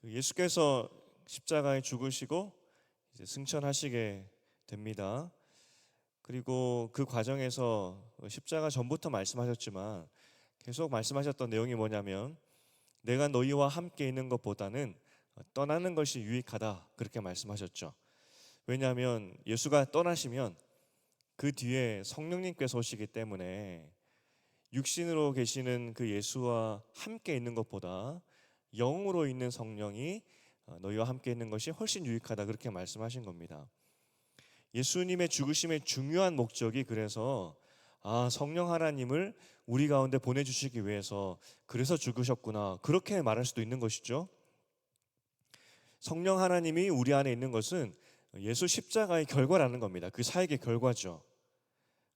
예수께서 십자가에 죽으시고 이제 승천하시게 됩니다. 그리고 그 과정에서 십자가 전부터 말씀하셨지만 계속 말씀하셨던 내용이 뭐냐면 내가 너희와 함께 있는 것보다는 떠나는 것이 유익하다, 그렇게 말씀하셨죠. 왜냐하면 예수가 떠나시면 그 뒤에 성령님께서 오시기 때문에 육신으로 계시는 그 예수와 함께 있는 것보다 영으로 있는 성령이 너희와 함께 있는 것이 훨씬 유익하다, 그렇게 말씀하신 겁니다. 예수님의 죽으심의 중요한 목적이 그래서 성령 하나님을 우리 가운데 보내주시기 위해서 그래서 죽으셨구나, 그렇게 말할 수도 있는 것이죠. 성령 하나님이 우리 안에 있는 것은 예수 십자가의 결과라는 겁니다. 그 사역의 결과죠.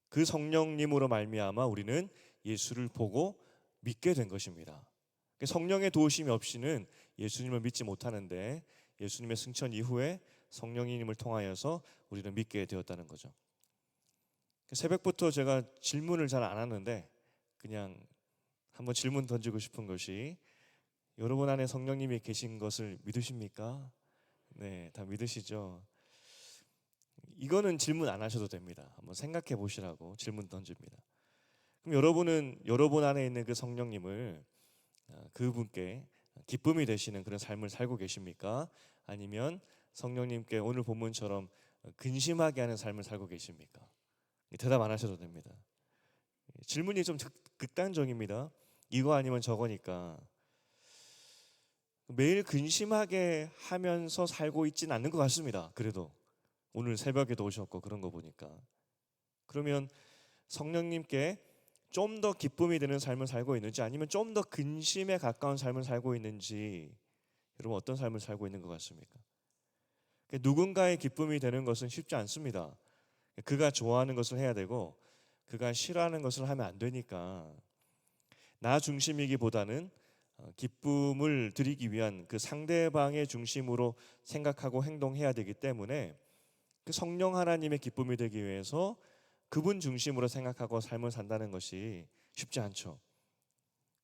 그 성령님으로 말미암아 우리는 예수를 보고 믿게 된 것입니다. 성령의 도우심이 없이는 예수님을 믿지 못하는데 예수님의 승천 이후에 성령님을 통하여서 우리는 믿게 되었다는 거죠. 새벽부터 제가 질문을 잘 안 하는데 그냥 한번 질문 던지고 싶은 것이, 여러분 안에 성령님이 계신 것을 믿으십니까? 네, 다 믿으시죠? 이거는 질문 안 하셔도 됩니다. 한번 생각해 보시라고 질문 던집니다. 그럼 여러분은 여러분 안에 있는 그 성령님을 그분께 기쁨이 되시는 그런 삶을 살고 계십니까? 아니면 성령님께 오늘 본문처럼 근심하게 하는 삶을 살고 계십니까? 대답 안 하셔도 됩니다. 질문이 좀 극단적입니다. 이거 아니면 저거니까. 매일 근심하게 하면서 살고 있지는 않는 것 같습니다. 그래도 오늘 새벽에도 오셨고 그런 거 보니까. 그러면 성령님께 좀 더 기쁨이 되는 삶을 살고 있는지, 아니면 좀 더 근심에 가까운 삶을 살고 있는지, 여러분 어떤 삶을 살고 있는 것 같습니까? 누군가의 기쁨이 되는 것은 쉽지 않습니다. 그가 좋아하는 것을 해야 되고 그가 싫어하는 것을 하면 안 되니까 나 중심이기보다는 기쁨을 드리기 위한 그 상대방의 중심으로 생각하고 행동해야 되기 때문에 그 성령 하나님의 기쁨이 되기 위해서 그분 중심으로 생각하고 삶을 산다는 것이 쉽지 않죠.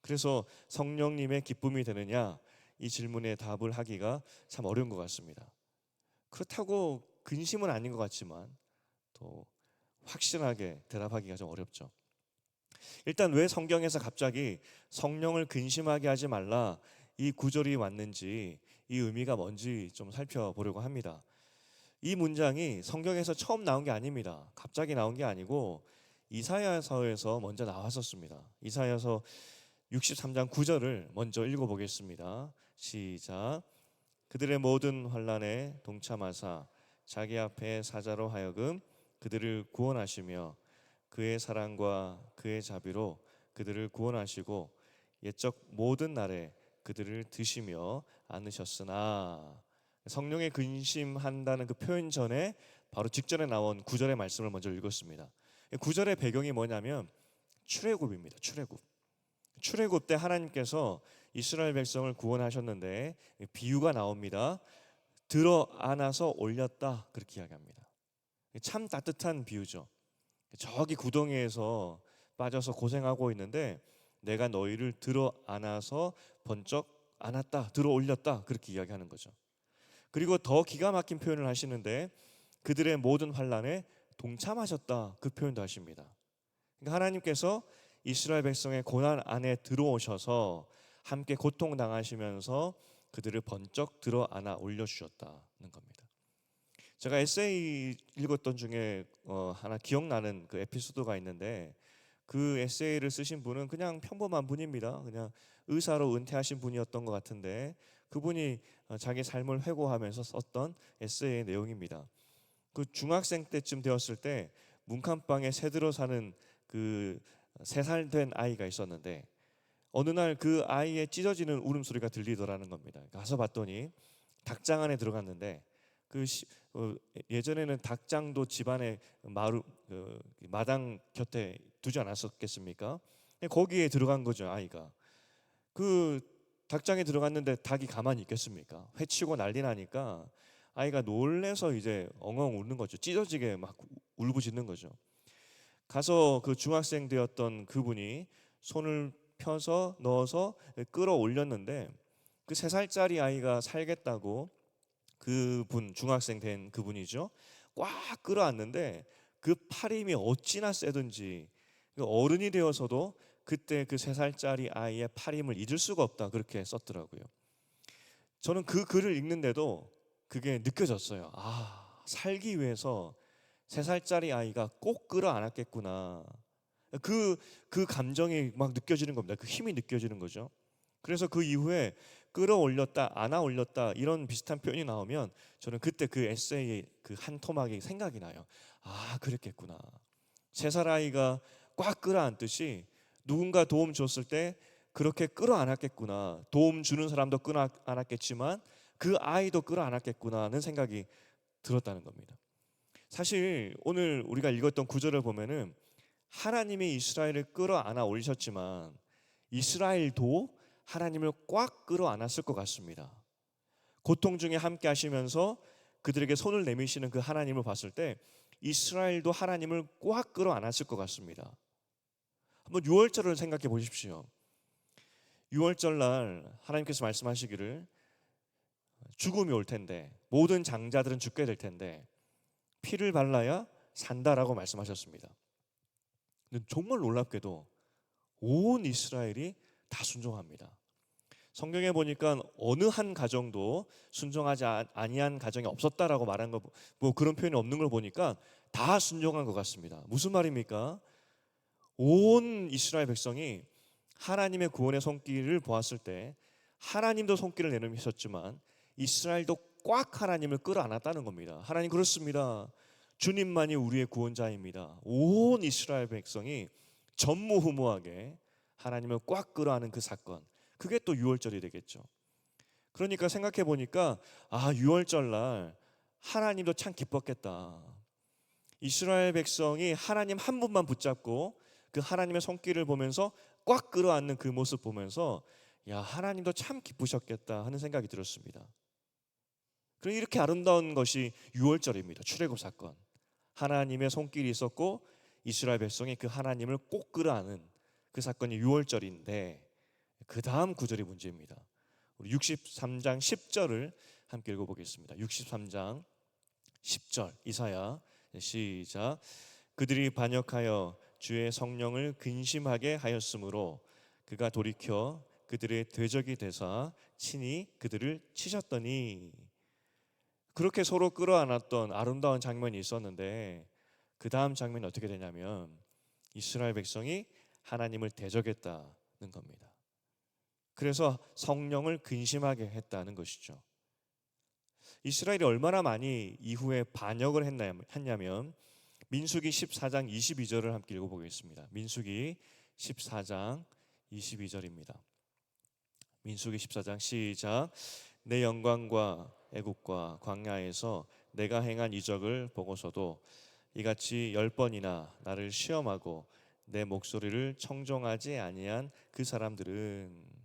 그래서 성령님의 기쁨이 되느냐, 이 질문에 답을 하기가 참 어려운 것 같습니다. 그렇다고 근심은 아닌 것 같지만 또 확실하게 대답하기가 좀 어렵죠. 일단 왜 성경에서 갑자기 성령을 근심하게 하지 말라, 이 구절이 왔는지, 이 의미가 뭔지 좀 살펴보려고 합니다. 이 문장이 성경에서 처음 나온 게 아닙니다. 갑자기 나온 게 아니고 이사야서에서 먼저 나왔었습니다. 이사야서 63장 9절을 먼저 읽어보겠습니다. 시작. 그들의 모든 환난에 동참하사 자기 앞에 사자로 하여금 그들을 구원하시며 그의 사랑과 그의 자비로 그들을 구원하시고 옛적 모든 날에 그들을 드시며 안으셨으나. 성령에 근심한다는 그 표현 전에 바로 직전에 나온 9절의 말씀을 먼저 읽었습니다. 9절의 배경이 뭐냐면 출애굽입니다. 출애굽 때 하나님께서 이스라엘 백성을 구원하셨는데 비유가 나옵니다. 들어 안아서 올렸다, 그렇게 이야기합니다. 참 따뜻한 비유죠. 저기 구덩이에서 빠져서 고생하고 있는데 내가 너희를 들어 안아서 번쩍 안았다, 들어 올렸다, 그렇게 이야기하는 거죠. 그리고 더 기가 막힌 표현을 하시는데 그들의 모든 환난에 동참하셨다, 그 표현도 하십니다. 그러니까 하나님께서 이스라엘 백성의 고난 안에 들어오셔서 함께 고통당하시면서 그들을 번쩍 들어 안아 올려주셨다는 겁니다. 제가 에세이 읽었던 중에 하나 기억나는 그 에피소드가 있는데, 그 에세이를 쓰신 분은 그냥 평범한 분입니다. 그냥 의사로 은퇴하신 분이었던 것 같은데 그분이 자기 삶을 회고하면서 썼던 에세이의 내용입니다. 그 중학생 때쯤 되었을 때 문칸방에 새들어 사는 그 3살 된 아이가 있었는데 어느 날 그 아이의 찢어지는 울음소리가 들리더라는 겁니다. 가서 봤더니 닭장 안에 들어갔는데 예전에는 닭장도 집안에 마당 곁에 두지 않았었겠습니까? 거기에 들어간 거죠, 아이가. 그 닭장에 들어갔는데 닭이 가만히 있겠습니까? 회치고 난리 나니까 아이가 놀래서 이제 엉엉 우는 거죠. 찢어지게 막 울부짖는 거죠. 가서 그 중학생 되었던 그분이 손을 펴서 넣어서 끌어올렸는데 그 3살짜리 아이가 살겠다고 그분 중학생 된 그분이죠. 꽉 끌어안는데 그 팔힘이 어찌나 세든지 그 어른이 되어서도 그때 그 3살짜리 아이의 팔힘을 잊을 수가 없다 그렇게 썼더라고요. 저는 그 글을 읽는데도 그게 느껴졌어요. 아, 살기 위해서 3살짜리 아이가 꼭 끌어안았겠구나. 그 감정이 막 느껴지는 겁니다. 그 힘이 느껴지는 거죠. 그래서 그 이후에 끌어올렸다, 안아 올렸다 이런 비슷한 표현이 나오면 저는 그때 그 에세이의 그 한 토막이 생각이 나요. 아, 그랬겠구나. 3살 아이가 꽉 끌어안듯이 누군가 도움 줬을 때 그렇게 끌어안았겠구나. 도움 주는 사람도 끌어안았겠지만 그 아이도 끌어안았겠구나는 생각이 들었다는 겁니다. 사실 오늘 우리가 읽었던 구절을 보면은 하나님이 이스라엘을 끌어안아 올리셨지만 이스라엘도 하나님을 꽉 끌어안았을 것 같습니다. 고통 중에 함께 하시면서 그들에게 손을 내미시는 그 하나님을 봤을 때 이스라엘도 하나님을 꽉 끌어안았을 것 같습니다. 한번 유월절을 생각해 보십시오. 유월절 날 하나님께서 말씀하시기를 죽음이 올 텐데 모든 장자들은 죽게 될 텐데 피를 발라야 산다라고 말씀하셨습니다. 근데 정말 놀랍게도 온 이스라엘이 다 순종합니다. 성경에 보니까 어느 한 가정도 순종하지 아니한 가정이 없었다라고 말한 거, 뭐 그런 표현이 없는 걸 보니까 다 순종한 것 같습니다. 무슨 말입니까? 온 이스라엘 백성이 하나님의 구원의 손길을 보았을 때 하나님도 손길을 내놓으셨지만 이스라엘도 꽉 하나님을 끌어안았다는 겁니다. 하나님 그렇습니다. 주님만이 우리의 구원자입니다. 온 이스라엘 백성이 전무후무하게 하나님을 꽉 끌어안은 그 사건, 그게 또 유월절이 되겠죠. 그러니까 생각해 보니까 아, 유월절 날 하나님도 참 기뻤겠다. 이스라엘 백성이 하나님 한 분만 붙잡고 그 하나님의 손길을 보면서 꽉 끌어안는 그 모습 보면서 야, 하나님도 참 기쁘셨겠다 하는 생각이 들었습니다. 그럼 이렇게 아름다운 것이 유월절입니다. 출애굽 사건. 하나님의 손길이 있었고 이스라엘 백성이 그 하나님을 꼭 끌어안은 그 사건이 유월절인데 그 다음 구절이 문제입니다. 우리 63장 10절을 함께 읽어보겠습니다. 63장 10절 이사야 시작. 그들이 반역하여 주의 성령을 근심하게 하였으므로 그가 돌이켜 그들의 대적이 되사 친히 그들을 치셨더니. 그렇게 서로 끌어안았던 아름다운 장면이 있었는데 그 다음 장면이 어떻게 되냐면 이스라엘 백성이 하나님을 대적했다는 겁니다. 그래서 성령을 근심하게 했다는 것이죠. 이스라엘이 얼마나 많이 이후에 반역을 했냐면 민수기 14장 22절을 함께 읽어보겠습니다. 민수기 14장 22절입니다. 민수기 14장 시작. 내 영광과 애국과 광야에서 내가 행한 이적을 보고서도 이같이 10번이나 나를 시험하고 내 목소리를 청종하지 아니한 그 사람들은.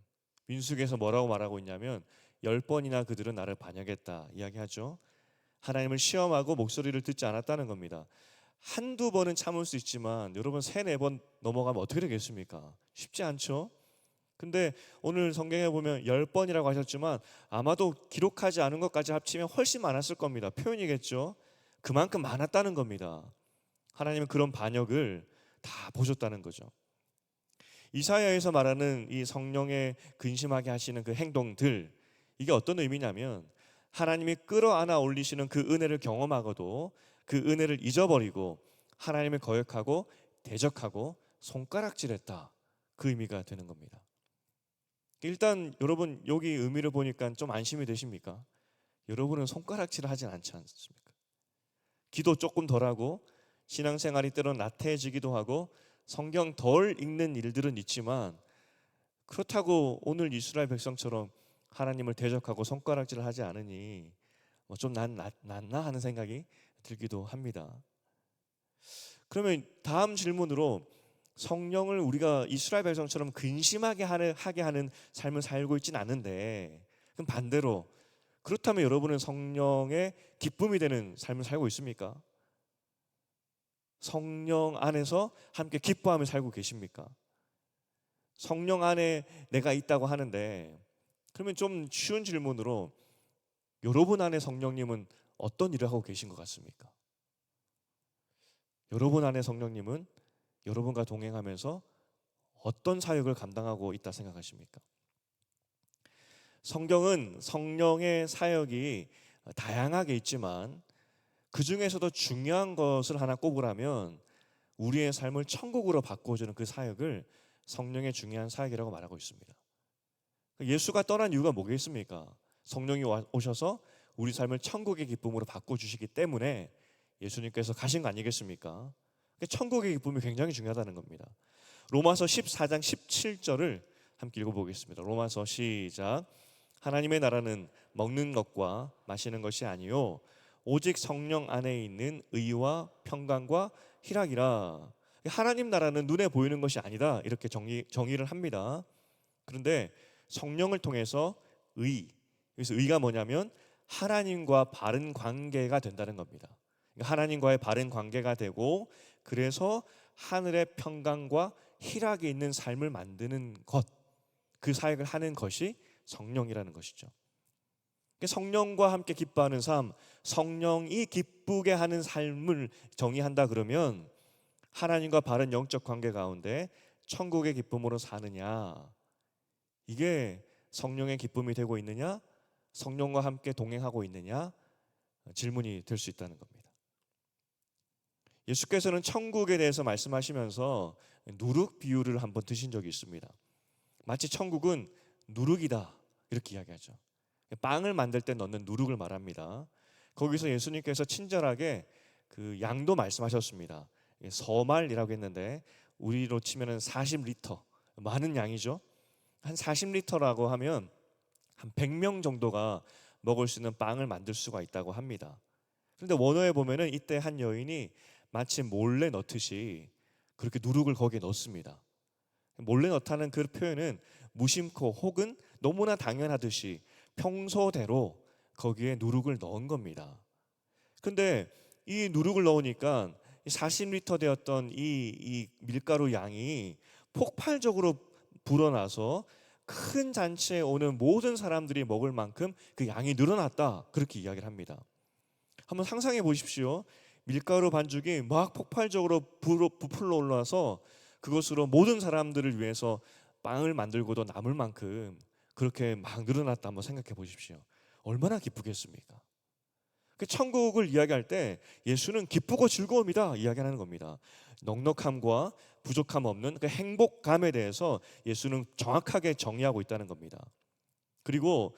민수기에서 뭐라고 말하고 있냐면 10번이나 그들은 나를 반역했다 이야기하죠. 하나님을 시험하고 목소리를 듣지 않았다는 겁니다. 한두 번은 참을 수 있지만 여러분 3-4번 넘어가면 어떻게 되겠습니까? 쉽지 않죠. 근데 오늘 성경에 보면 10번이라고 하셨지만 아마도 기록하지 않은 것까지 합치면 훨씬 많았을 겁니다. 표현이겠죠. 그만큼 많았다는 겁니다. 하나님은 그런 반역을 다 보셨다는 거죠. 이사야에서 말하는 이 성령의 근심하게 하시는 그 행동들, 이게 어떤 의미냐면 하나님이 끌어안아 올리시는 그 은혜를 경험하고도 그 은혜를 잊어버리고 하나님을 거역하고 대적하고 손가락질했다, 그 의미가 되는 겁니다. 일단 여러분 여기 의미를 보니까 좀 안심이 되십니까? 여러분은 손가락질을 하진 않지 않습니까? 기도 조금 덜하고 신앙생활이 때론 나태해지기도 하고 성경 덜 읽는 일들은 있지만 그렇다고 오늘 이스라엘 백성처럼 하나님을 대적하고 손가락질을 하지 않으니 좀 낫나 하는 생각이 들기도 합니다. 그러면 다음 질문으로 성령을 우리가 이스라엘 백성처럼 근심하게 하게 하는 삶을 살고 있지는 않은데 그럼 반대로 그렇다면 여러분은 성령의 기쁨이 되는 삶을 살고 있습니까? 성령 안에서 함께 기뻐하며 살고 계십니까? 성령 안에 내가 있다고 하는데 그러면 좀 쉬운 질문으로 여러분 안에 성령님은 어떤 일을 하고 계신 것 같습니까? 여러분 안에 성령님은 여러분과 동행하면서 어떤 사역을 감당하고 있다 생각하십니까? 성경은 성령의 사역이 다양하게 있지만 그 중에서도 중요한 것을 하나 꼽으라면 우리의 삶을 천국으로 바꿔주는 그 사역을 성령의 중요한 사역이라고 말하고 있습니다. 예수가 떠난 이유가 뭐겠습니까? 성령이 오셔서 우리 삶을 천국의 기쁨으로 바꿔주시기 때문에 예수님께서 가신 거 아니겠습니까? 천국의 기쁨이 굉장히 중요하다는 겁니다. 로마서 14장 17절을 함께 읽어보겠습니다. 로마서 시작. 하나님의 나라는 먹는 것과 마시는 것이 아니요 오직 성령 안에 있는 의와 평강과 희락이라. 하나님 나라는 눈에 보이는 것이 아니다, 이렇게 정의를 합니다. 그런데 성령을 통해서 그래서 의가 뭐냐면 하나님과 바른 관계가 된다는 겁니다. 하나님과의 바른 관계가 되고 그래서 하늘의 평강과 희락이 있는 삶을 만드는 것, 그 사역을 하는 것이 성령이라는 것이죠. 성령과 함께 기뻐하는 삶, 성령이 기쁘게 하는 삶을 정의한다 그러면 하나님과 바른 영적 관계 가운데 천국의 기쁨으로 사느냐, 이게 성령의 기쁨이 되고 있느냐, 성령과 함께 동행하고 있느냐 질문이 될 수 있다는 겁니다. 예수께서는 천국에 대해서 말씀하시면서 누룩 비유를 한번 드신 적이 있습니다. 마치 천국은 누룩이다 이렇게 이야기하죠. 빵을 만들 때 넣는 누룩을 말합니다. 거기서 예수님께서 친절하게 그 양도 말씀하셨습니다. 서말이라고 했는데 우리로 치면은 40리터, 많은 양이죠. 한 40리터라고 하면 한 100명 정도가 먹을 수 있는 빵을 만들 수가 있다고 합니다. 그런데 원어에 보면은 이때 한 여인이 마치 몰래 넣듯이 그렇게 누룩을 거기에 넣습니다. 몰래 넣다는 그 표현은 무심코 혹은 너무나 당연하듯이 평소대로 거기에 누룩을 넣은 겁니다. 근데 이 누룩을 넣으니까 40리터 되었던 이 밀가루 양이 폭발적으로 불어나서 큰 잔치에 오는 모든 사람들이 먹을 만큼 그 양이 늘어났다, 그렇게 이야기를 합니다. 한번 상상해 보십시오. 밀가루 반죽이 막 폭발적으로 부풀러 올라와서 그것으로 모든 사람들을 위해서 빵을 만들고도 남을 만큼 그렇게 막 늘어났다, 한번 생각해 보십시오. 얼마나 기쁘겠습니까? 천국을 이야기할 때 예수는 기쁘고 즐거움이다 이야기하는 겁니다. 넉넉함과 부족함 없는 그 행복감에 대해서 예수는 정확하게 정의하고 있다는 겁니다. 그리고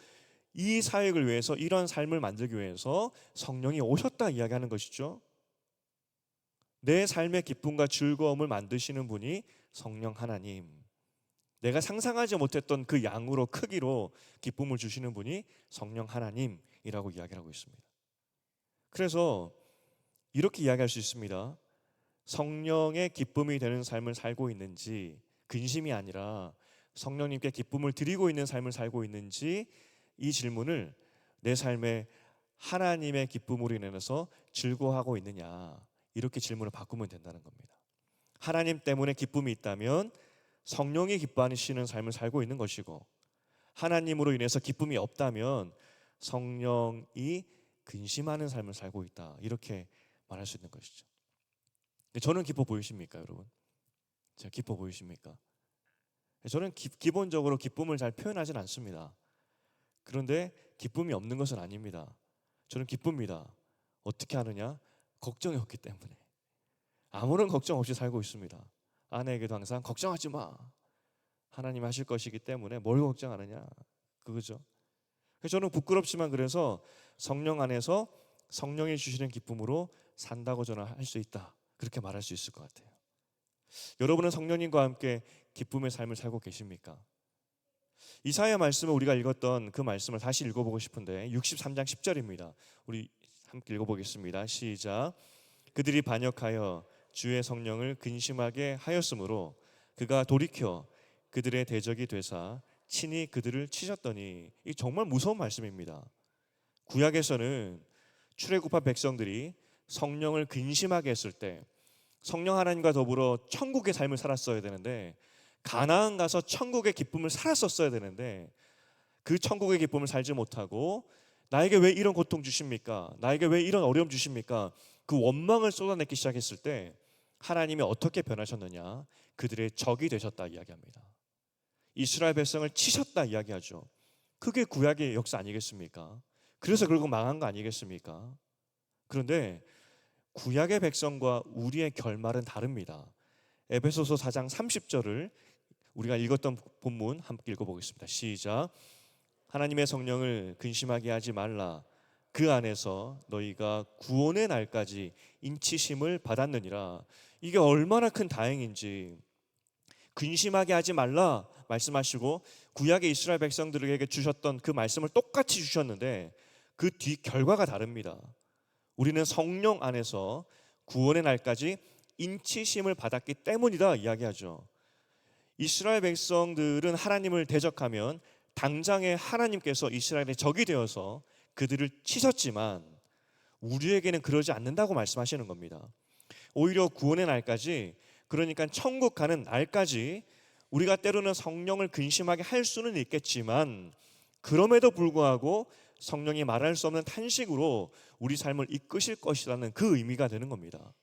이 사역을 위해서, 이런 삶을 만들기 위해서 성령이 오셨다 이야기하는 것이죠. 내 삶의 기쁨과 즐거움을 만드시는 분이 성령 하나님, 내가 상상하지 못했던 그 양으로, 크기로 기쁨을 주시는 분이 성령 하나님이라고 이야기를 하고 있습니다. 그래서 이렇게 이야기할 수 있습니다. 성령의 기쁨이 되는 삶을 살고 있는지, 근심이 아니라 성령님께 기쁨을 드리고 있는 삶을 살고 있는지, 이 질문을 내 삶에 하나님의 기쁨으로 인해서 즐거워하고 있느냐, 이렇게 질문을 바꾸면 된다는 겁니다. 하나님 때문에 기쁨이 있다면 성령이 기뻐하시는 삶을 살고 있는 것이고, 하나님으로 인해서 기쁨이 없다면 성령이 근심하는 삶을 살고 있다, 이렇게 말할 수 있는 것이죠. 저는 기뻐 보이십니까, 여러분? 제가 기뻐 보이십니까? 저는 기본적으로 기쁨을 잘 표현하진 않습니다. 그런데 기쁨이 없는 것은 아닙니다. 저는 기쁩니다. 어떻게 하느냐? 걱정이 없기 때문에. 아무런 걱정 없이 살고 있습니다. 아내에게도 항상 걱정하지 마, 하나님 하실 것이기 때문에 뭘 걱정하느냐, 그거죠. 저는 부끄럽지만 그래서 성령 안에서 성령이 주시는 기쁨으로 산다고 저는 할 수 있다, 그렇게 말할 수 있을 것 같아요. 여러분은 성령님과 함께 기쁨의 삶을 살고 계십니까? 이사야 말씀을 우리가 읽었던 그 말씀을 다시 읽어보고 싶은데 63장 10절입니다. 우리 함께 읽어보겠습니다. 시작. 그들이 반역하여 주의 성령을 근심하게 하였으므로 그가 돌이켜 그들의 대적이 되사 친히 그들을 치셨더니. 이 정말 무서운 말씀입니다. 구약에서는 출애굽한 백성들이 성령을 근심하게 했을 때 성령 하나님과 더불어 천국의 삶을 살았어야 되는데, 가나안 가서 천국의 기쁨을 살았었어야 되는데, 그 천국의 기쁨을 살지 못하고 나에게 왜 이런 고통 주십니까? 나에게 왜 이런 어려움 주십니까? 그 원망을 쏟아내기 시작했을 때 하나님이 어떻게 변하셨느냐? 그들의 적이 되셨다 이야기합니다. 이스라엘 백성을 치셨다 이야기하죠. 그게 구약의 역사 아니겠습니까? 그래서 결국 망한 거 아니겠습니까? 그런데 구약의 백성과 우리의 결말은 다릅니다. 에베소서 4장 30절을 우리가 읽었던 본문 함께 읽어보겠습니다. 시작. 하나님의 성령을 근심하게 하지 말라. 그 안에서 너희가 구원의 날까지 인치심을 받았느니라. 이게 얼마나 큰 다행인지. 근심하게 하지 말라 말씀하시고 구약의 이스라엘 백성들에게 주셨던 그 말씀을 똑같이 주셨는데 그 뒤 결과가 다릅니다. 우리는 성령 안에서 구원의 날까지 인치심을 받았기 때문이다 이야기하죠. 이스라엘 백성들은 하나님을 대적하면 당장에 하나님께서 이스라엘의 적이 되어서 그들을 치셨지만 우리에게는 그러지 않는다고 말씀하시는 겁니다. 오히려 구원의 날까지, 그러니까 천국 가는 날까지 우리가 때로는 성령을 근심하게 할 수는 있겠지만 그럼에도 불구하고 성령이 말할 수 없는 탄식으로 우리 삶을 이끄실 것이라는 그 의미가 되는 겁니다.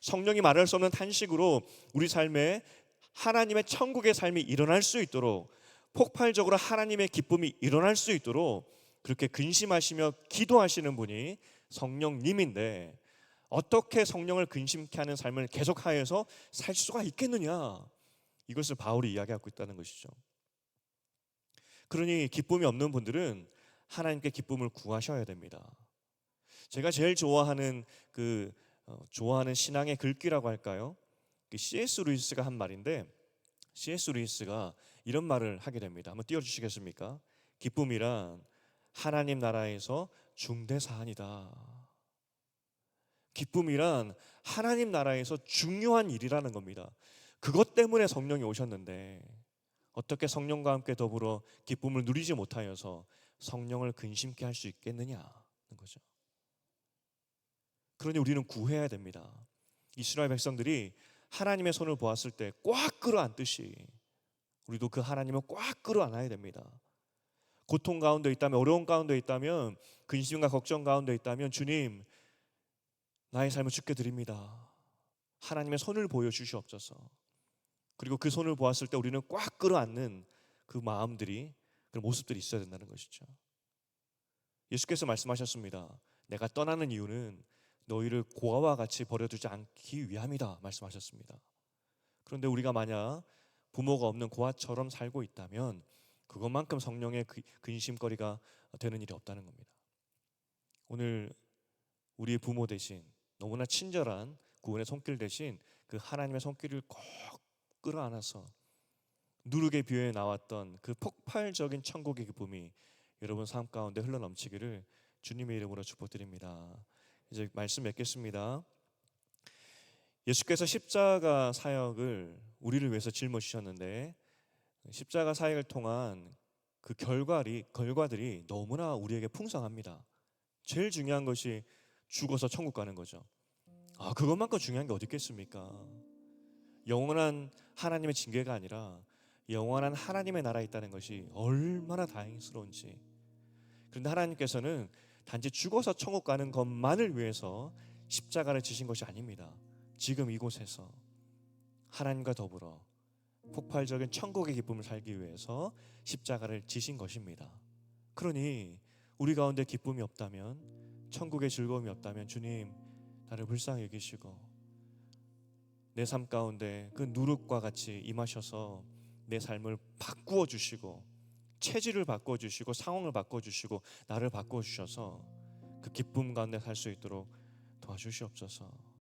성령이 말할 수 없는 탄식으로 우리 삶에 하나님의 천국의 삶이 일어날 수 있도록, 폭발적으로 하나님의 기쁨이 일어날 수 있도록 그렇게 근심하시며 기도하시는 분이 성령님인데 어떻게 성령을 근심케 하는 삶을 계속하여서 살 수가 있겠느냐, 이것을 바울이 이야기하고 있다는 것이죠. 그러니 기쁨이 없는 분들은 하나님께 기쁨을 구하셔야 됩니다. 제가 제일 좋아하는 좋아하는 신앙의 글귀라고 할까요? C.S. 루이스가 한 말인데, C.S. 루이스가 이런 말을 하게 됩니다. 한번 띄워주시겠습니까? 기쁨이란 하나님 나라에서 중대 사안이다. 기쁨이란 하나님 나라에서 중요한 일이라는 겁니다. 그것 때문에 성령이 오셨는데 어떻게 성령과 함께 더불어 기쁨을 누리지 못하여서 성령을 근심케 할 수 있겠느냐는 거죠. 그러니 우리는 구해야 됩니다. 이스라엘 백성들이 하나님의 손을 보았을 때 꽉 끌어안듯이 우리도 그 하나님을 꽉 끌어안아야 됩니다. 고통 가운데 있다면, 어려운 가운데 있다면, 근심과 걱정 가운데 있다면 주님, 나의 삶을 주께 드립니다. 하나님의 손을 보여주시옵소서. 그리고 그 손을 보았을 때 우리는 꽉 끌어안는 그 마음들이, 그 모습들이 있어야 된다는 것이죠. 예수께서 말씀하셨습니다. 내가 떠나는 이유는 너희를 고아와 같이 버려두지 않기 위함이다 말씀하셨습니다. 그런데 우리가 만약 부모가 없는 고아처럼 살고 있다면 그것만큼 성령의 근심거리가 되는 일이 없다는 겁니다. 오늘 우리의 부모 대신, 너무나 친절한 구원의 손길 대신 그 하나님의 손길을 꼭 끌어안아서 누룩의 비유에 나왔던 그 폭발적인 천국의 기쁨이 여러분 삶 가운데 흘러넘치기를 주님의 이름으로 축복드립니다. 이제 말씀 맺겠습니다. 예수께서 십자가 사역을 우리를 위해서 짊어지셨는데 십자가 사역을 통한 그 결과들이 너무나 우리에게 풍성합니다. 제일 중요한 것이 죽어서 천국 가는 거죠. 그것만큼 중요한 게 어디 있겠습니까? 영원한 하나님의 징계가 아니라 영원한 하나님의 나라에 있다는 것이 얼마나 다행스러운지. 그런데 하나님께서는 단지 죽어서 천국 가는 것만을 위해서 십자가를 지신 것이 아닙니다. 지금 이곳에서 하나님과 더불어 폭발적인 천국의 기쁨을 살기 위해서 십자가를 지신 것입니다. 그러니 우리 가운데 기쁨이 없다면, 천국의 즐거움이 없다면 주님, 나를 불쌍히 여기시고 내 삶 가운데 그 누룩과 같이 임하셔서 내 삶을 바꾸어 주시고, 체질을 바꾸어 주시고, 상황을 바꾸어 주시고, 나를 바꾸어 주셔서 그 기쁨 가운데 살 수 있도록 도와주시옵소서.